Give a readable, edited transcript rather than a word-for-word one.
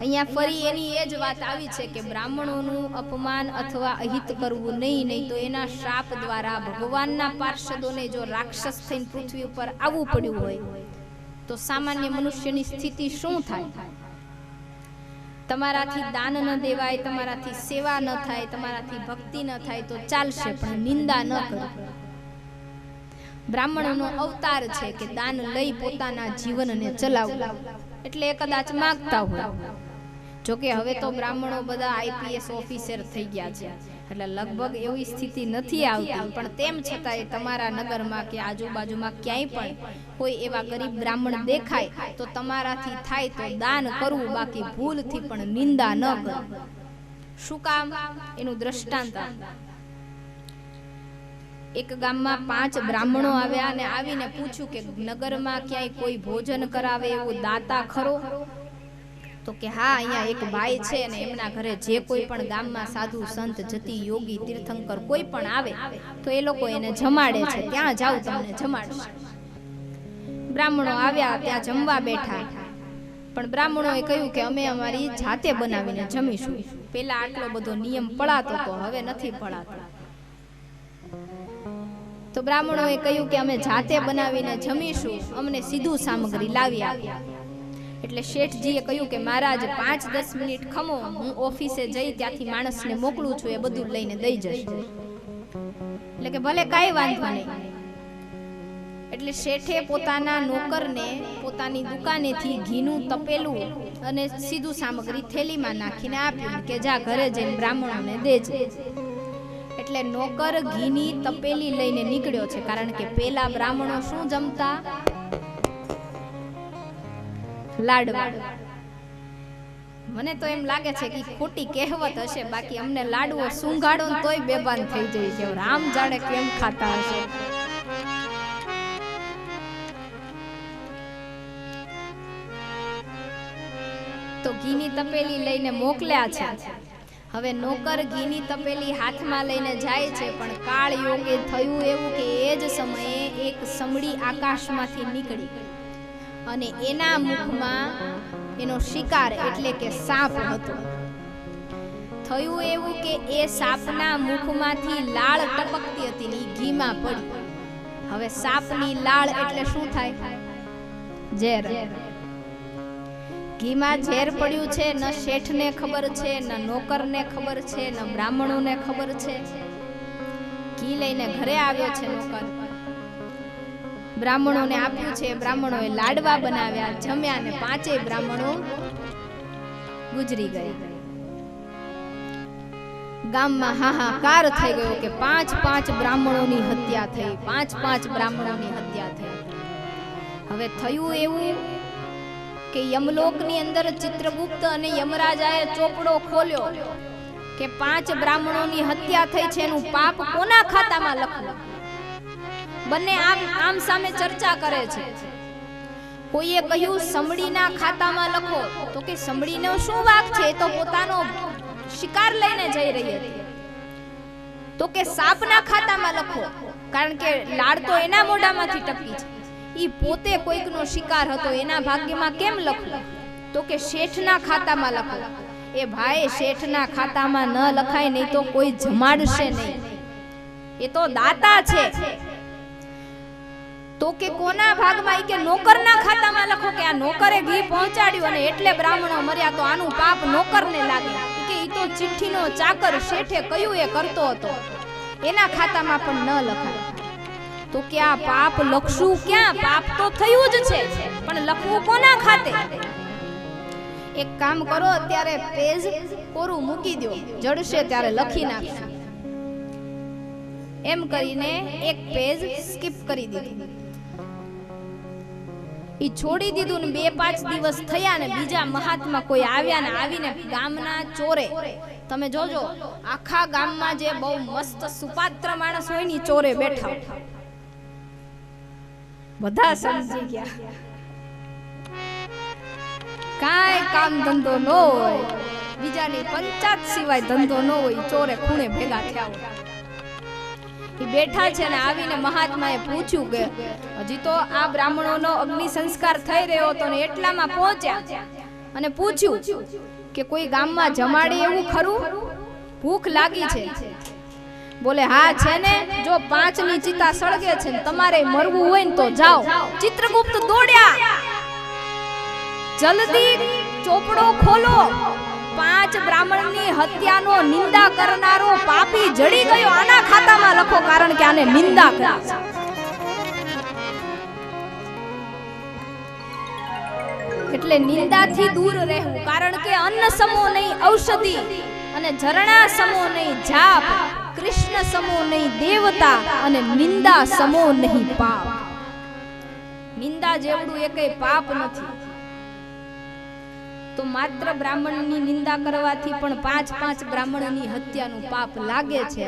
અહીંયા ફરી એની એ જ વાત આવી છે કે બ્રાહ્મણોનું અપમાન અથવા અહિત કરવું નહીં તો એના શ્રાપ દ્વારા ભગવાનના પાર્ષદોને જો રાક્ષસ થઈને પૃથ્વી ઉપર આવવું પડ્યું હોય તો સામાન્ય મનુષ્યની સ્થિતિ શું થાય? તમારાથી દાન ન દેવાય, તમારાથી સેવા ન થાય, તમારાથી ભક્તિ ન થાય તો ચાલશે, પણ નિંદા ન કરો. બ્રાહ્મણોનો અવતાર છે કે દાન લઈ પોતાના જીવનને ચલાવવું, એટલે કદાચ માંગતા હોય. જોકે હવે તો બ્રાહ્મણો બધા આઈપીએસ ઓફિસર થઈ ગયા છે, એટલે લગભગ એવી સ્થિતિ નથી આવતી, પણ તેમ છતાંય તમારા નગરમાં કે આજુબાજુમાં ક્યાંય પણ કોઈ એવા ગરીબ બ્રાહ્મણ દેખાય તો તમારાથી થાય તો દાન કરવું, બાકી ભૂલથી પણ નિંદા ન કરવી. શું કામ? એનું દ્રષ્ટાંત. એક ગામમાં 5 બ્રાહ્મણો આવ્યા અને આવીને પૂછ્યું કે નગરમાં ક્યાંય કોઈ ભોજન કરાવે એવો દાતા ખરો? તો કે હા, અહીંયા એક ભાઈ છે અને એમના ઘરે જે કોઈ પણ ગામમાં સાધુ સંત જતી યોગી તીર્થંકર કોઈ પણ આવે તો એ લોકો એને જમાડે છે, ત્યાં જાવ તમને જમાડશે. બ્રાહ્મણો આવ્યા, ત્યાં જમવા બેઠા, પણ બ્રાહ્મણોએ કહ્યું કે અમે અમારી જાતે બનાવીને જમીશું. પેલા આટલો બધો નિયમ પડાતો તો હવે નથી પડાતો. તો બ્રાહ્મણોએ કહ્યું કે અમે જાતે બનાવીને જમીશું, અમને સીધું સામગ્રી લાવી આપો. એટલે શેઠજીએ કહ્યું કે મહારાજ 5-10 મિનિટ ખમો, હું ઓફિસે જઈ ત્યાંથી માણસને મોકલું છું, એ બધું લઈને દઈ જશે. એટલે કે ભલે કાંઈ વાંધો નહીં. એટલે શેઠે પોતાના નોકરને પોતાની દુકાનેથી ઘીનું તપેલું અને સીધું સામગ્રી થેલીમાં નાખીને આપ્યું કે જા ઘરે જઈને બ્રાહ્મણોને દેજે. એટલે નોકર ઘીની તપેલી લઈને નીકળ્યો છે, કારણ કે પેલા બ્રાહ્મણો શું જમતા? લાડવા. મને તો એમ લાગે છે કે ખોટી કહેવત હશે, બાકી અમને લાડવો સુંઘાડો તોય બેભાન થઈ જાય છે. રામ જાણે કેમ ખાતા હશે. તો ઘીની તપેલી લઈને મોકલ્યા છે. હવે નોકર ઘીની તપેલી હાથમાં લઈને જાય છે, પણ કાળ યોગે થયું એવું કે એ જ સમયે એક સમડી આકાશમાંથી નીકળી અને એના મુખમાં એનો શિકાર એટલે કે સાપ હતો. થયું એવું કે એ સાપના મુખમાંથી લાળ ટપકતી હતી ને ઘીમાં પડી. હવે સાપની લાળ એટલે શું થાય? ઝેર. ઘીમાં ઝેર પડ્યું છે, ન શેઠને ખબર છે, ન નોકરને ખબર છે, ન બ્રાહ્મણોને ખબર છે. ઘી લઈને ઘરે આવ્યો છે નોકર, બ્રાહ્મણોને આપ્યું છે. બ્રાહ્મણોએ લાડવા બનાવ્યા, જમ્યા ને 5 બ્રાહ્મણો ગુજરી ગયા. ગામમાં હાહાકાર થઈ ગયો કે 5 બ્રાહ્મણોની હત્યા થઈ, 5 બ્રાહ્મણોની હત્યા થઈ. હવે થયું એવું કે યમલોકની અંદર ચિત્રગુપ્ત અને યમરાજાએ ચોપડો ખોલ્યો કે 5 બ્રાહ્મણોની હત્યા થઈ છે, એનું પાપ કોના ખાતામાં લખવું? બંને આમ સામે ચર્ચા કરે છે. કોઈએ કહ્યું સમડીના ખાતામાં લખો, તો કે સમડીનો શું વાંક છે? એ તો પોતાનો શિકાર લઈને જઈ રહી હતી. તો કે સાપના ખાતામાં લખો, કારણ કે લાડ તો એના મોઢામાંથી ટપકી છે, ઈ પોતે કોઈકનો શિકાર હતો, એના ભાગ્યમાં કેમ લખવું? તો કે શેઠના ખાતામાં લખો. એ ભાઈ, શેઠના ખાતામાં ન લખાય, નહીં તો કોઈ જમાડશે નહીં, એ તો દાતા છે. તો કે કોના ભાગમાં? ઈ કે નોકરના ખાતામાં લખો કે આ નોકરે ઘી પહોંચાડ્યું અને એટલે બ્રાહ્મણો મર્યા, તો આનું પાપ નોકરને લાગે. કે ઈ તો ચિઠ્ઠીનો ચાકર, શેઠે કહ્યું એ કરતો હતો, એના ખાતામાં પણ ન લખાય. તો કે આ પાપ લખશું ક્યાં? પાપ તો થયું જ છે, પણ લખવું કોના ખાતે? એક કામ કરો, અત્યારે પેજ કોરું મૂકી દો, જડશે ત્યારે લખી નાખશું. એમ કરીને એક પેજ સ્કીપ કરી દીધું. ઈ છોડી દીધું ને 2-5 દિવસ થયા ને બીજા મહાત્મા કોઈ આવ્યા ને આવીને ગામના ચોરે, તમે જોજો આખા ગામમાં જે બહુ મસ્ત સુપાત્ર માણસ હોય ને ચોરે બેઠા, બધા સમજી ગયા. કાંઈ કામ ધંધો ન હોય, બીજાની પંચાયત સિવાય ધંધો ન હોય, ચોરે ખૂણે ભેગા થયા હોય. એ બેઠા છે ને આવીને મહાત્માએ પૂછ્યું કે હજી તો આ બ્રાહ્મણોનો અગ્નિ સંસ્કાર થઈ રહ્યો હતો ને એટલામાં પહોંચ્યા અને પૂછ્યું કે કોઈ ગામમાં જમાડે એવું ખરું, ભૂખ લાગી છે? બોલે હા છે ને, જો 5 ની ચિતા સળગે છે ને તમારે મરવું હોય ને તો જાઓ. ચિત્રગુપ્ત દોડ્યા, જલ્દી ચોપડો ખોલો, 5 બ્રાહ્મણની હત્યાનો નિંદા કરનારો પાપી જડી ગયો, આના ખાતામાં લખો, કારણ કે આને નિંદા કરી છે. એટલે નિંદાથી દૂર રહેવું, કારણ કે અન્ન સમો નહીં ઔષધિ અને ઝરણા સમો નહીં જાપ, કૃષ્ણ સમો નહીં દેવતા અને નિંદા સમો નહીં પાપ. નિંદા જેવડું એકેય પાપ નથી. તો માત્ર બ્રાહ્મણની નિંદા કરવાથી પણ 5 બ્રાહ્મણોની હત્યાનું પાપ લાગે છે.